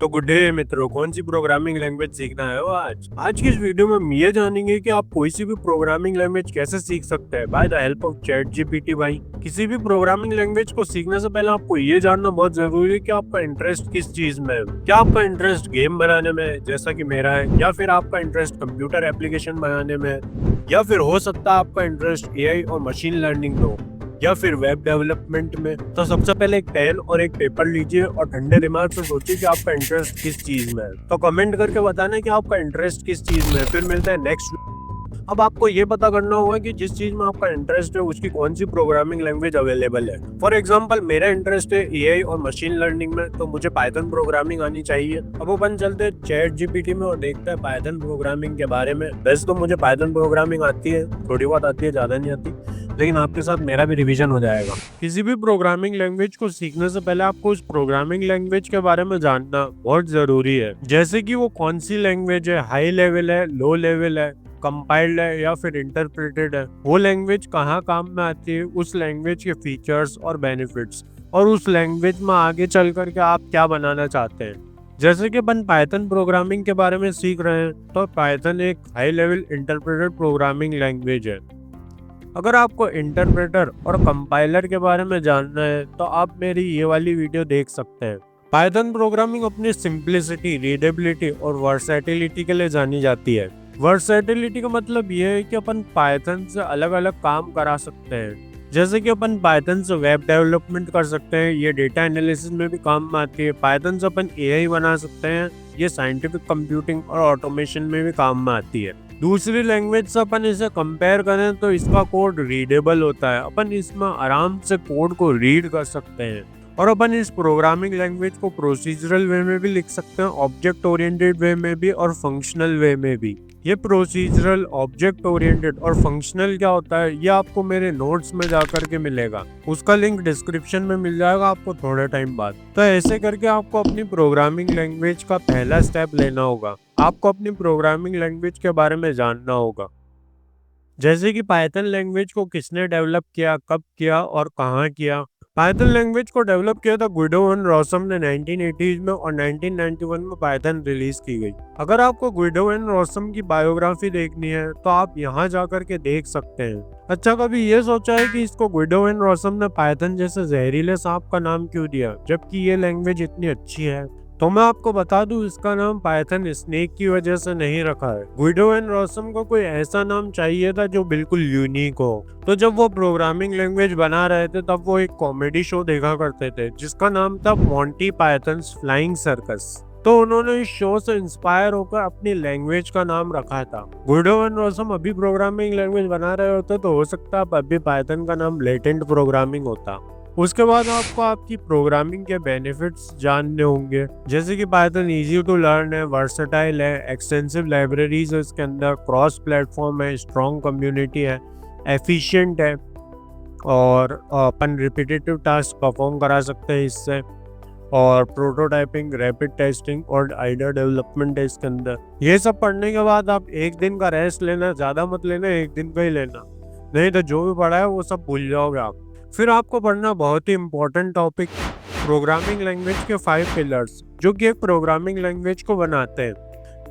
तो good day मित्रों, कौन सी प्रोग्रामिंग लैंग्वेज सीखना है वो आज की इस वीडियो में हम ये जानेंगे कि आप कोई सी भी प्रोग्रामिंग लैंग्वेज कैसे सीख सकते हैं by the help of chat GPT. भाई किसी भी प्रोग्रामिंग लैंग्वेज को सीखने से पहले आपको ये जानना बहुत जरूरी है कि आपका इंटरेस्ट किस चीज में है। क्या आपका इंटरेस्ट गेम बनाने में है जैसा कि मेरा है, या फिर आपका इंटरेस्ट कंप्यूटर एप्लीकेशन बनाने में है, या फिर हो सकता है आपका इंटरेस्ट एआई और मशीन लर्निंग में हो, या फिर वेब डेवलपमेंट में। तो सबसे पहले एक पेन और एक पेपर लीजिए और ठंडे दिमाग से सोचिए कि आपका इंटरेस्ट किस चीज में है। तो कमेंट करके बताना कि आपका इंटरेस्ट किस चीज में है। फिर मिलते हैं नेक्स्ट। अब आपको ये पता करना होगा कि जिस चीज में आपका इंटरेस्ट है उसकी कौन सी प्रोग्रामिंग लैंग्वेज अवेलेबल है। फॉर एग्जांपल मेरा इंटरेस्ट है एआई और मशीन लर्निंग में, तो मुझे पाइथन प्रोग्रामिंग आनी चाहिए। अब अपन चलते हैं चैट जीपीटी में और देखते हैं पाइथन प्रोग्रामिंग के बारे में। वैसे तो मुझे पाइथन प्रोग्रामिंग आती है, थोड़ी बहुत आती है, ज्यादा नहीं आती, लेकिन आपके साथ मेरा भी रिवीजन हो जाएगा। किसी भी प्रोग्रामिंग लैंग्वेज को सीखने से पहले आपको उस प्रोग्रामिंग लैंग्वेज के बारे में जानना बहुत जरूरी है, जैसे कि वो कौन सी लैंग्वेज है, हाई लेवल है, लो लेवल है, कंपाइल्ड है या फिर इंटरप्रेटेड है, वो लैंग्वेज कहाँ काम में आती है, उस लैंग्वेज के फीचर्स और बेनिफिट्स, और उस लैंग्वेज में आगे चल करके आप क्या बनाना चाहते हैं। जैसे कि अपन पाइथन प्रोग्रामिंग के बारे में सीख रहे हैं, तो पाइथन एक high level interpreted programming language है। अगर आपको इंटरप्रेटर और कंपाइलर के बारे में जानना है तो आप मेरी ये वाली वीडियो देख सकते हैं। पाइथन प्रोग्रामिंग अपनी सिंप्लिसिटी, रीडेबिलिटी और वर्सैटिलिटी के लिए जानी जाती है। वर्सैटिलिटी का मतलब ये है कि अपन पाइथन से अलग अलग काम करा सकते हैं। जैसे कि अपन पाइथन से वेब डेवलपमेंट कर सकते हैं, ये डेटा एनालिसिस में भी काम में आती है। पाइथन से अपन एआई बना सकते हैं, ये साइंटिफिक कंप्यूटिंग और ऑटोमेशन में भी काम में आती है। दूसरी लैंग्वेज से अपन इसे कंपेयर करें तो इसका कोड रीडेबल होता है, अपन इसमें आराम से कोड को रीड कर सकते हैं। और अपन इस प्रोग्रामिंग लैंग्वेज को प्रोसीजरल वे में भी लिख सकते हैं, ऑब्जेक्ट ओरिएंटेड वे में भी और फंक्शनल वे में भी। ये प्रोसीजरल, ऑब्जेक्ट ओरिएंटेड और फंक्शनल क्या होता है ये आपको मेरे नोट्स में जाकर के मिलेगा, उसका लिंक डिस्क्रिप्शन में मिल जाएगा आपको थोड़े टाइम बाद। तो ऐसे करके आपको अपनी प्रोग्रामिंग लैंग्वेज का पहला स्टेप लेना होगा। आपको अपनी प्रोग्रामिंग लैंग्वेज के बारे में जानना होगा, जैसे कि पाइथन लैंग्वेज को किसने डेवलप किया, कब किया और कहाँ किया। पाइथन लैंग्वेज को डेवलप किया था गुइडो वन रॉसम ने 1980s में, और 1991 में पाइथन रिलीज की गई। अगर आपको गुइडो वन रॉसम की बायोग्राफी देखनी है तो आप यहाँ जाकर के देख सकते हैं। अच्छा, कभी ये सोचा है कि इसको गुइडो वन रॉसम ने पाइथन जैसे जहरीले सांप का नाम क्यों दिया, जबकि ये लैंग्वेज इतनी अच्छी है? तो मैं आपको बता दूं, इसका नाम पाइथन स्नेक की वजह से नहीं रखा है। गुइडो एंड रॉसम को कोई ऐसा नाम चाहिए था जो बिल्कुल यूनिक हो। तो जब वो प्रोग्रामिंग लैंग्वेज बना रहे थे तब वो एक कॉमेडी शो देखा करते थे जिसका नाम था मोंटी पाइथन्स फ्लाइंग सर्कस। तो उन्होंने इस शो से इंस्पायर होकर अपनी लैंग्वेज का नाम रखा था। गुइडो एंड रॉसम अभी प्रोग्रामिंग लैंग्वेज बना रहे होते तो हो सकता है अभी पाइथन का नाम लेटेंट प्रोग्रामिंग होता। उसके बाद आपको आपकी प्रोग्रामिंग के बेनिफिट्स जानने होंगे, जैसे कि पाइथन इजी टू लर्न है, वर्सेटाइल है, एक्सटेंसिव लाइब्रेरीज है इसके अंदर, क्रॉस प्लेटफॉर्म है, स्ट्रॉन्ग कम्युनिटी है, एफिशिएंट है, और अपन रिपीटेटिव टास्क परफॉर्म करा सकते हैं इससे, और प्रोटोटाइपिंग, रैपिड टेस्टिंग और आइडिया डेवलपमेंट है इसके अंदर। ये सब पढ़ने के बाद आप एक दिन का रेस्ट लेना, ज़्यादा मत लेना, एक दिन का ही लेना, नहीं तो जो भी पढ़ा है वो सब भूल जाओगे आप। फिर आपको पढ़ना बहुत ही इंपॉर्टेंट टॉपिक, प्रोग्रामिंग लैंग्वेज के 5 पिलर्स जो कि एक प्रोग्रामिंग लैंग्वेज को बनाते हैं।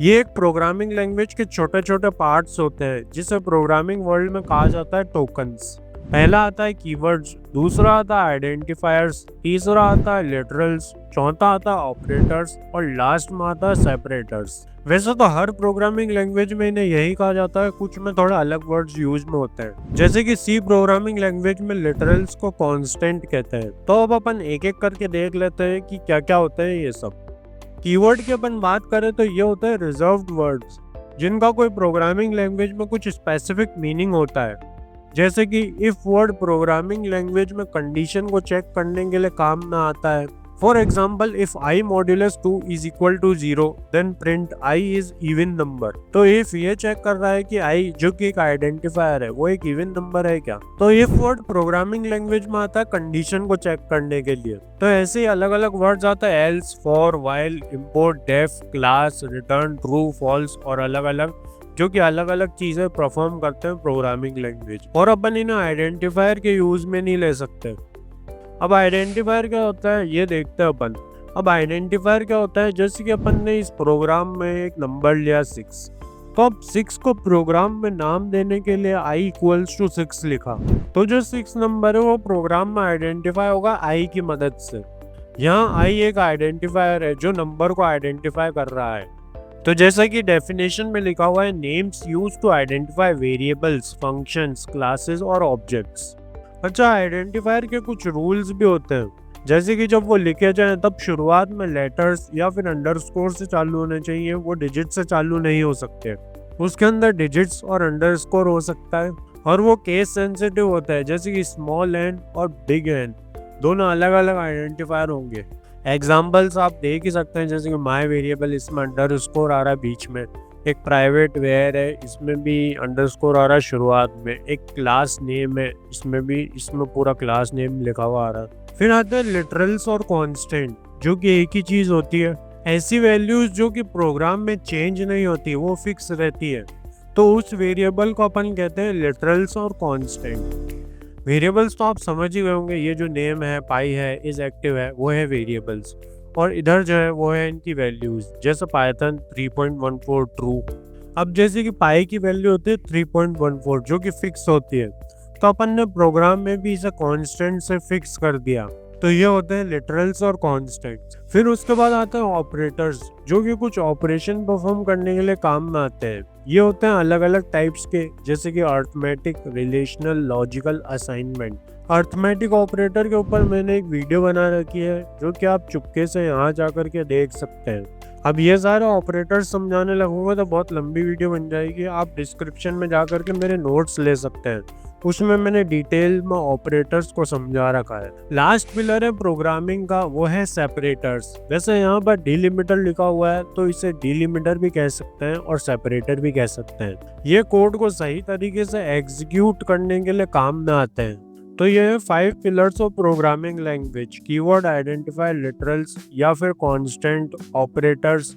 ये एक प्रोग्रामिंग लैंग्वेज के छोटे छोटे पार्ट्स होते हैं जिसे प्रोग्रामिंग वर्ल्ड में कहा जाता है टोकन्स। पहला आता है कीवर्ड्स, दूसरा आता है आइडेंटिफायर्स, तीसरा आता है लिटरल्स, चौथा आता है ऑपरेटर्स और लास्ट में आता है सेपरेटर्स। वैसे तो हर प्रोग्रामिंग लैंग्वेज में इन्हें यही कहा जाता है, कुछ में थोड़ा अलग वर्ड्स यूज में होते हैं। जैसे कि सी प्रोग्रामिंग लैंग्वेज में लिटरल्स को कांस्टेंट कहते हैं। तो अब अपन एक एक करके देख लेते हैं कि क्या क्या होते हैं ये सब। कीवर्ड की अपन बात करें तो ये होता है रिजर्व्ड वर्ड्स, जिनका कोई प्रोग्रामिंग लैंग्वेज में कुछ स्पेसिफिक मीनिंग होता है। जैसे कि इफ वर्ड प्रोग्रामिंग लैंग्वेज में कंडीशन को चेक करने के लिए काम में आता है। For example, if I modulus 2 is equal to 0 then print I is even number. तो इफ ये चेक कर रहा है कि आई, जो कि एक आइडेंटिफायर है, वो एक इवन नंबर है क्या। तो इफ वर्ड प्रोग्रामिंग लैंग्वेज में आता है कंडीशन को चेक करने के लिए। तो ऐसे ही अलग अलग वर्ड्स आता है, else, for, while, import, def, class, return, true, false, और अलग अलग, जो कि अलग अलग चीजें परफॉर्म करते हैं प्रोग्रामिंग लैंग्वेज। और अपन इन्हें आइडेंटिफायर के यूज में नहीं ले सकते। अब आइडेंटिफायर क्या होता है ये देखते हैं अपन। अब आइडेंटिफायर क्या होता है, जैसे कि अपन ने इस प्रोग्राम में एक नंबर लिया 6, तो अब 6 को प्रोग्राम में नाम देने के लिए i इक्वल्स टू 6 लिखा, तो जो 6 नंबर है वो प्रोग्राम में आइडेंटिफाई होगा i की मदद से। यहाँ i एक आइडेंटिफायर है जो नंबर को आइडेंटिफाई कर रहा है। तो जैसा कि डेफिनेशन में लिखा हुआ है, names use to identify variables, functions, classes और ऑब्जेक्ट्स। अच्छा, आइडेंटिफायर के कुछ रूल्स भी होते हैं, जैसे कि जब वो लिखे जाएं तब शुरुआत में लेटर्स या फिर अंडरस्कोर से चालू होने चाहिए, वो डिजिट से चालू नहीं हो सकते। उसके अंदर डिजिट्स और अंडरस्कोर हो सकता है, और वो केस सेंसिटिव होता है, जैसे कि स्मॉल एन और बिग एन दोनों अलग अलग आइडेंटिफायर होंगे। एग्जाम्पल्स आप देख ही सकते हैं, जैसे कि माई वेरिएबल, इसमें अंडरस्कोर आ रहा है बीच में। एक प्राइवेट वेयर है, इसमें भी अंडरस्कोर आ रहा है शुरुआत में। एक क्लास नेम है, इसमें पूरा क्लास नेम लिखा हुआ आ रहा है। फिर आते हैं लिटरल्स और कांस्टेंट, जो कि एक ही चीज होती है। ऐसी वैल्यूज जो कि प्रोग्राम में चेंज नहीं होती, वो फिक्स रहती है, तो उस वेरिएबल को अपन कहते हैं लिटरल्स और कांस्टेंट। वेरिएबल्स तो आप समझ ही गए होंगे, ये जो नेम है, पाई है, इज एक्टिव है, वो है वेरिएबल्स। और इधर जो है वो है इनकी वैल्यूज, जैसे पाइथन 3.14 ट्रू। अब जैसे कि पाई की वैल्यू होती है 3.14 जो कि फिक्स होती है, तो अपन ने प्रोग्राम में भी इसे कांस्टेंट से फिक्स कर दिया। तो ये होते हैं लिटरल्स और कांस्टेंट। फिर उसके बाद आते हैं ऑपरेटर्स, जो कि कुछ ऑपरेशन परफॉर्म करने के लिए काम में आते हैं। ये होते हैं अलग अलग टाइप्स के, जैसे कि arithmetic, relational, logical, assignment. Arithmetic operator के ऊपर मैंने एक वीडियो बना रखी है, जो कि आप चुपके से यहाँ जाकर के देख सकते हैं। अब ये सारे ऑपरेटर्स समझाने लगूंगा तो बहुत लंबी वीडियो बन जाएगी। आप डिस्क्रिप्शन में जाकर के मेरे नोट्स ले सकते हैं, उसमें मैंने डिटेल में ऑपरेटर्स को समझा रखा है। लास्ट पिलर है प्रोग्रामिंग का, वो है सेपरेटर्स। वैसे यहाँ पर डिलिमिटर लिखा हुआ है, तो इसे डिलिमिटर भी कह सकते हैं और सेपरेटर भी कह सकते हैं। ये कोड को सही तरीके से एग्जीक्यूट करने के लिए काम में आते हैं। तो ये है 5 pillars of programming language: keyword, identifier, literals या फिर कांस्टेंट, ऑपरेटर्स,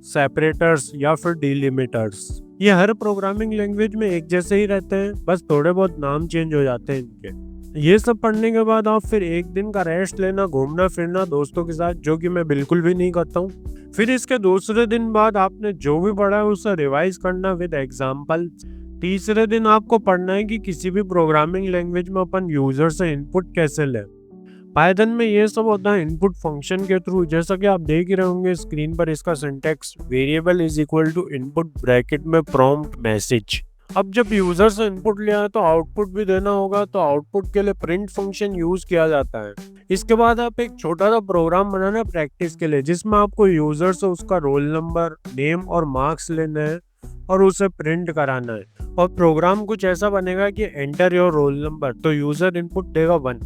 सेपरेटर्स या फिर डिलिमिटर्स। ये हर प्रोग्रामिंग लैंग्वेज में एक जैसे ही रहते हैं, बस थोड़े बहुत नाम चेंज हो जाते हैं इनके। ये सब पढ़ने के बाद आप फिर एक दिन का रेस्ट लेना, घूमना फिरना दोस्तों के साथ, जो कि मैं बिल्कुल भी नहीं करता हूँ। फिर इसके दूसरे दिन बाद आपने जो भी पढ़ा है उसे रिवाइज करना विद एग्जाम्पल। तीसरे दिन आपको पढ़ना है कि किसी भी प्रोग्रामिंग लैंग्वेज में अपन यूजर से इनपुट कैसे लें। पाइथन में ये सब होता है इनपुट फंक्शन के थ्रू, जैसा कि आप देख ही रहे होंगे स्क्रीन पर इसका syntax, variable is equal to input bracket में प्रॉम्प्ट मैसेज। अब जब यूजर से इनपुट लिया है तो आउटपुट भी देना होगा, तो आउटपुट के लिए प्रिंट फंक्शन यूज किया जाता है। इसके बाद आप एक छोटा सा प्रोग्राम बनाना है प्रैक्टिस के लिए, जिसमें आपको यूजर से उसका रोल नंबर, नेम और मार्क्स लेना है और उसे प्रिंट कराना है। और प्रोग्राम कुछ ऐसा बनेगा कि एंटर योर रोल नंबर, तो यूजर इनपुट देगा 1।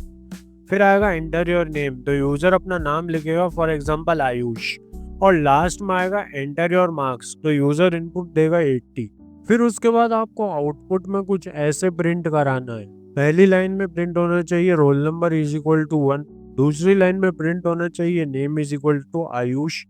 फिर आएगा एंटर योर नेम, तो यूजर अपना नाम लिखेगा, फॉर एग्जांपल आयुष। और लास्ट में आएगा एंटर योर मार्क्स, तो यूजर इनपुट देगा 80। फिर उसके बाद आपको आउटपुट में कुछ ऐसे प्रिंट कराना है। पहली लाइन में प्रिंट होना चाहिए roll number is equal to 1, दूसरी लाइन में प्रिंट होना चाहिए name is equal to Ayush,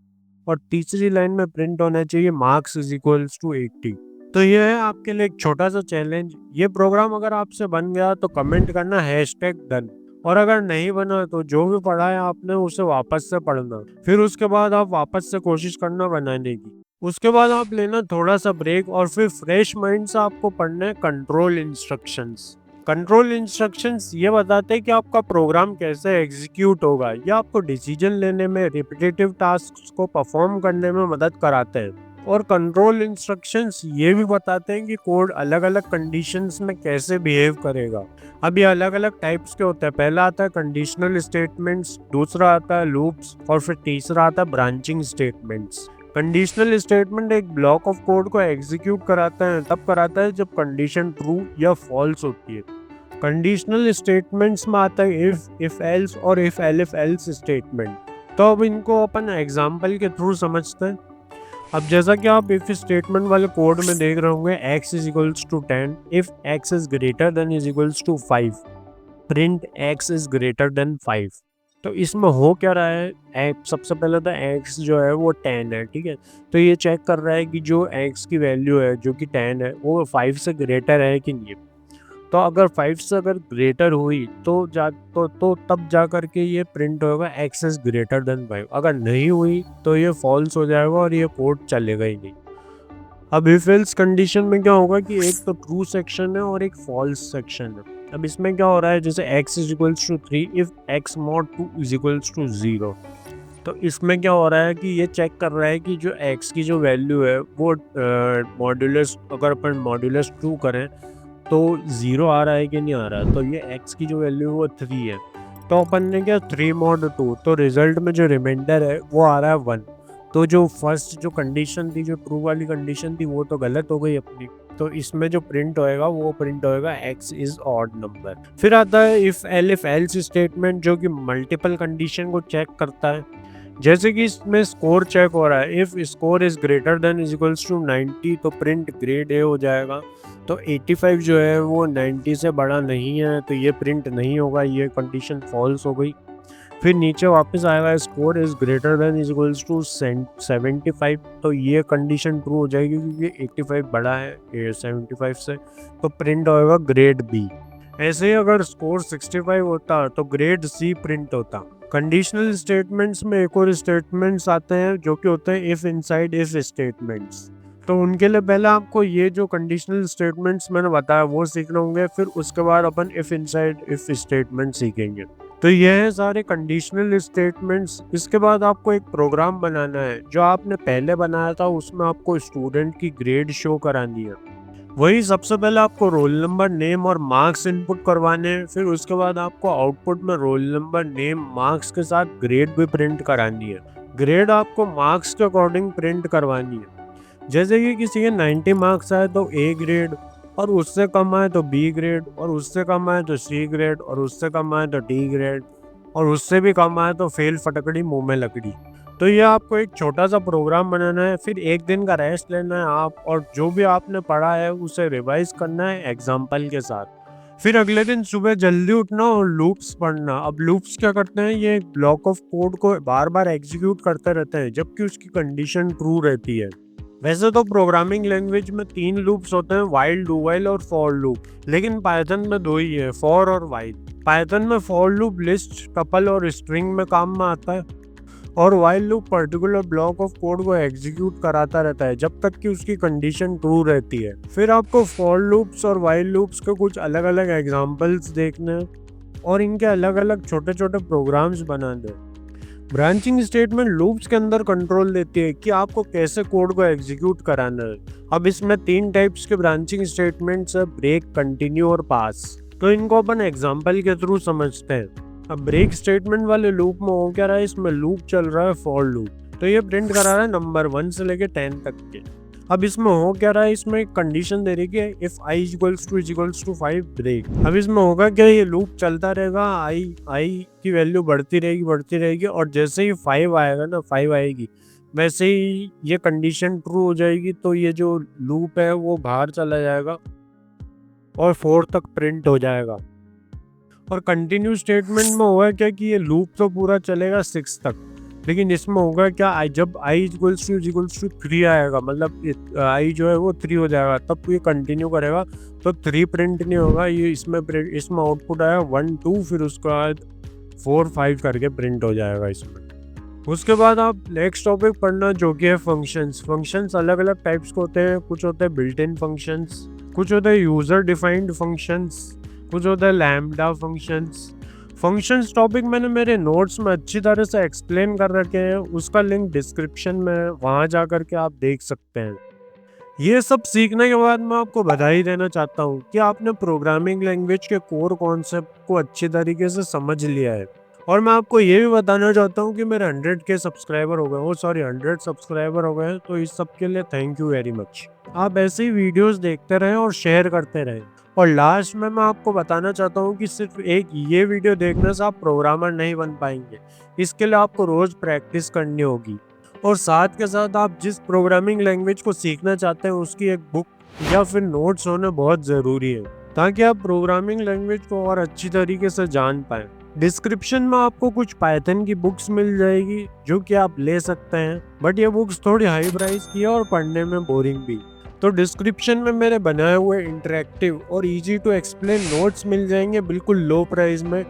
और तीसरी लाइन में प्रिंट होना चाहिए मार्क्स इज इक्वल टू 80। तो ये है आपके लिए एक छोटा सा चैलेंज। ये प्रोग्राम अगर आपसे बन गया तो कमेंट करना #डन, और अगर नहीं बना तो जो भी पढ़ा है आपने उसे वापस से पढ़ना। फिर उसके बाद आप वापस से कोशिश करना बनाने की। उसके बाद आप लेना थोड़ा सा ब्रेक, और फिर फ्रेश माइंड से आपको पढ़ना है कंट्रोल इंस्ट्रक्शंस। कंट्रोल इंस्ट्रक्शंस ये बताते हैं कि आपका प्रोग्राम कैसे एग्जीक्यूट होगा। ये आपको डिसीजन लेने में, रिपीटेटिव टास्क को परफॉर्म करने में मदद कराते हैं। और कंट्रोल इंस्ट्रक्शंस ये भी बताते हैं कि कोड अलग अलग कंडीशंस में कैसे बिहेव करेगा। अब ये अलग अलग टाइप्स के होते हैं। पहला आता है कंडीशनल स्टेटमेंट्स, दूसरा आता है लूप्स, और फिर तीसरा आता है ब्रांचिंग स्टेटमेंट्स। कंडीशनल स्टेटमेंट एक ब्लॉक ऑफ कोड को एग्जीक्यूट तब कराता है जब कंडीशन ट्रू या फॉल्स होती है। कंडीशनल स्टेटमेंट्स में आता है इफ एल्स और इफ एल्स स्टेटमेंट। तो अब इनको अपन एग्जाम्पल के थ्रू समझते हैं। अब जैसा कि आप इफ स्टेटमेंट वाले कोड में देख रहे होंगे, x is equals to 10, if x is greater than is equals to 5, print x is greater than 5। तो इसमें हो क्या रहा है, सबसे पहले तो x जो है वो 10 है, ठीक है। तो ये चेक कर रहा है कि जो x की वैल्यू है जो कि 10 है वो 5 से ग्रेटर है कि नहीं। तो अगर 5 से अगर ग्रेटर हुई तो तब जा करके ये प्रिंट होगा x इज ग्रेटर देन 5। अगर नहीं हुई तो ये फॉल्स हो जाएगा और ये कोड चलेगा ही नहीं। अब इफ एल्स कंडीशन में क्या होगा कि एक तो ट्रू सेक्शन है और एक फॉल्स सेक्शन है। अब इसमें क्या हो रहा है, जैसे x is equals to 3 if x mod 2 is equals to 0। तो इसमें क्या हो रहा है कि ये चेक कर रहा है कि जो x की जो वैल्यू है वो मॉड्यूलस, अगर अपन मॉड्यूलस 2 करें तो 0 आ रहा है कि नहीं आ रहा है। तो ये x की जो वैल्यू है वो 3 है, तो अपन ने क्या 3 मॉड 2, तो रिजल्ट में जो रिमाइंडर है वो आ रहा है 1। तो जो फर्स्ट जो कंडीशन थी, जो ट्रू वाली कंडीशन थी, वो तो गलत हो गई अपनी। तो इसमें जो प्रिंट होएगा वो प्रिंट होएगा x इज ऑड नंबर। फिर आता है इफ एल्स स्टेटमेंट, जो कि मल्टीपल कंडीशन को चेक करता है। जैसे कि इसमें स्कोर चेक हो रहा है, if score is greater than is equals to 90 तो प्रिंट ग्रेड ए हो जाएगा। तो 85 जो है वो 90 से बड़ा नहीं है, तो ये प्रिंट नहीं होगा, ये कंडीशन फॉल्स हो गई। फिर नीचे वापस आएगा score is greater than is equals to 75, तो ये कंडीशन ट्रू हो जाएगी क्योंकि 85 बड़ा है 75 से, तो प्रिंट होगा ग्रेड बी। ऐसे ही अगर स्कोर 65 होता तो ग्रेड सी प्रिंट होता। कंडीशनल स्टेटमेंट्स में एक और स्टेटमेंट्स आते हैं जो कि होते हैं इफ इनसाइड इफ स्टेटमेंट्स। तो उनके लिए पहले आपको ये जो कंडीशनल स्टेटमेंट्स मैंने बताया वो सीखने होंगे, फिर उसके बाद अपन इफ इनसाइड इफ स्टेटमेंट सीखेंगे। तो ये है सारे कंडीशनल स्टेटमेंट्स। इसके बाद आपको एक प्रोग्राम बनाना है, जो आपने पहले बनाया था उसमें आपको स्टूडेंट की ग्रेड शो करानी है। वही सबसे पहले आपको रोल नंबर, नेम और मार्क्स इनपुट करवाने हैं। फिर उसके बाद आपको आउटपुट में रोल नंबर, नेम, मार्क्स के साथ ग्रेड भी प्रिंट करानी है। ग्रेड आपको मार्क्स के अकॉर्डिंग प्रिंट करवानी है। जैसे कि किसी के 90 मार्क्स आए तो ए ग्रेड, और उससे कम आए तो बी ग्रेड, और उससे कम आए तो सी ग्रेड, और उससे कम आए तो डी ग्रेड, और उससे भी कम आए तो फेल फटकड़ी मुंह में लकड़ी। तो ये आपको एक छोटा सा प्रोग्राम बनाना है, फिर एक दिन का रेस्ट लेना है आप, और जो भी आपने पढ़ा है उसे रिवाइज करना है एग्जाम्पल के साथ। फिर अगले दिन सुबह जल्दी उठना और लूप्स पढ़ना। अब लूप्स क्या करते हैं, ये एक ब्लॉक ऑफ कोड को बार बार एग्जीक्यूट करते रहते हैं जबकि उसकी कंडीशन ट्रू रहती है। वैसे तो प्रोग्रामिंग लैंग्वेज में 3 लूप्स होते हैं, व्हाइल, डू व्हाइल और फॉर लूप, लेकिन पाइथन में 2 ही है, फॉर और व्हाइल। पाइथन में फॉर लूप लिस्ट, टपल और स्ट्रिंग में काम में आता है, और while loop particular block of code को एग्जीक्यूट कराता रहता है जब तक कि उसकी कंडीशन ट्रू रहती है। फिर आपको फॉर लूप्स और व्हाइल लूप्स के कुछ अलग अलग एग्जांपल्स देखने हैं और इनके अलग अलग छोटे छोटे प्रोग्राम्स बनाने हैं। ब्रांचिंग स्टेटमेंट लूप्स के अंदर कंट्रोल देती है कि आपको कैसे कोड को एग्जीक्यूट कराना है। अब इसमें 3 टाइप्स के ब्रांचिंग स्टेटमेंट्स है, ब्रेक, कंटिन्यू और पास। तो इनको अपन एग्जांपल के थ्रू समझते हैं। अब ब्रेक स्टेटमेंट वाले लूप में हो क्या रहा है, इसमें लूप चल रहा है फॉर लूप, तो ये प्रिंट करा रहा है नंबर 1 से लेके 10 तक के। अब इसमें हो क्या रहा है, इसमें एक कंडीशन दे रही है if i equals to 5 break. अब इसमें होगा क्या, ये लूप चलता रहेगा, i की वैल्यू बढ़ती रहेगी और जैसे ही 5 आएगा ना, 5 आएगी, वैसे ही ये कंडीशन ट्रू हो जाएगी। तो ये जो लूप है वो बाहर चला जाएगा और 4 तक प्रिंट हो जाएगा। और कंटिन्यू स्टेटमेंट में होगा क्या कि ये लूप तो पूरा चलेगा 6 तक, लेकिन इसमें होगा क्या, जब i इक्वल्स टू 3 आएगा, मतलब i जो है वो 3 हो जाएगा, तब ये कंटिन्यू करेगा, तो 3 प्रिंट नहीं होगा। ये इसमें आउटपुट आया 1 2, फिर उसके बाद 4 5 करके प्रिंट हो जाएगा इसमें। उसके बाद आप नेक्स्ट टॉपिक पढ़ना जो कि है फंक्शंस। फंक्शंस अलग अलग टाइप्स के होते हैं, कुछ होते हैं बिल्ट इन फंक्शंस, कुछ होते हैं यूजर डिफाइंड फंक्शंस, कुछ होता है लैम्बडा फंक्शंस। फंक्शंस टॉपिक मैंने मेरे नोट्स में अच्छी तरह से एक्सप्लेन कर रखे हैं, उसका लिंक डिस्क्रिप्शन में है, वहाँ जा कर के आप देख सकते हैं। ये सब सीखने के बाद मैं आपको बधाई देना चाहता हूँ कि आपने प्रोग्रामिंग लैंग्वेज के कोर कॉन्सेप्ट को अच्छी तरीके से समझ लिया है। और मैं आपको ये भी बताना चाहता हूँ कि मेरे 100 सब्सक्राइबर हो गए, 100 सब्सक्राइबर हो गए, तो इस सब के लिए थैंक यू वेरी मच। आप ऐसे ही वीडियोस देखते रहें और शेयर करते रहें। और लास्ट में मैं आपको बताना चाहता हूँ कि सिर्फ एक ये वीडियो देखने से आप प्रोग्रामर नहीं बन पाएंगे, इसके लिए आपको रोज प्रैक्टिस करनी होगी। और साथ के साथ आप जिस प्रोग्रामिंग लैंग्वेज को सीखना चाहते हैं उसकी एक बुक या फिर नोट्स होना बहुत ज़रूरी है, ताकि आप प्रोग्रामिंग लैंग्वेज को और अच्छी तरीके से जान पाएं। डिस्क्रिप्शन में आपको कुछ पाइथन की बुक्स मिल जाएगी जो कि आप ले सकते हैं, बट ये बुक्स थोड़ी हाई प्राइस की है और पढ़ने में बोरिंग भी। तो डिस्क्रिप्शन में मेरे बनाए हुए इंटरेक्टिव और इजी टू एक्सप्लेन नोट्स मिल जाएंगे बिल्कुल लो प्राइस में,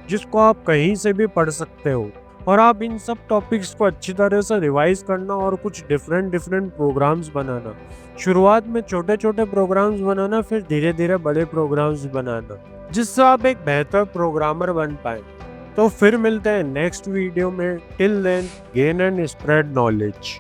जिसको आप कहीं से भी पढ़ सकते हो। और आप इन सब टॉपिक्स को अच्छी तरह से रिवाइज करना और कुछ डिफरेंट डिफरेंट प्रोग्राम्स बनाना। शुरुआत में छोटे छोटे प्रोग्राम्स बनाना, फिर धीरे धीरे बड़े प्रोग्राम्स बनाना, जिससे आप एक बेहतर प्रोग्रामर बन पाए। तो फिर मिलते हैं नेक्स्ट वीडियो में। Till then, gain and spread knowledge.